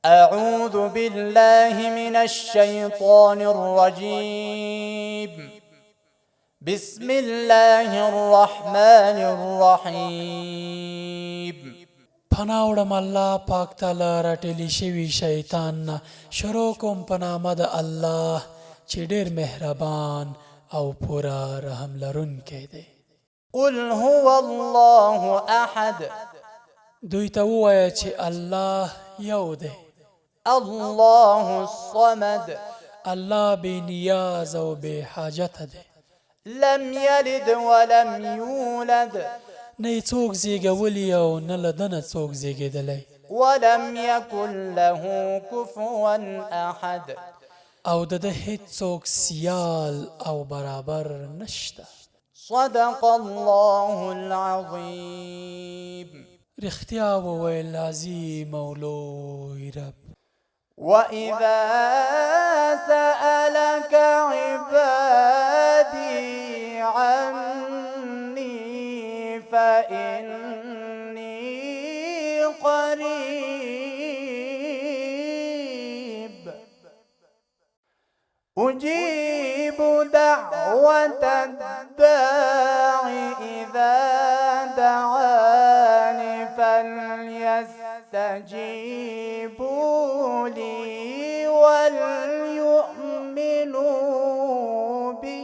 أعوذ بالله من الشيطان الرجيم بسم الله الرحمن الرحيم پناوړم الله پاک تعالی راټلی شوي شیطان نه شروع کوم په نامه د الله چې ډېر مهربان او پوره رحم لرونکی دی. قل هو الله أحد دوی ته ووایه چې الله یو دی، الله الصمد الله بې نیاز او بې حاجته دی، لم يلد ولم يولد نه یې څوک زیږولی او نه له ده نه څوک زیږېدلی، ولم يكن له كفوا أحد او د ده هیڅوک سیال او برابر نشته. صدق الله العظيم. رښتیا وویل عظیم او لوی رب. وإذا سألك عبادي عني فإني قريب أجيب دعوة الداع إذا دعاني فليستجيبوا لي وليؤمنوا بي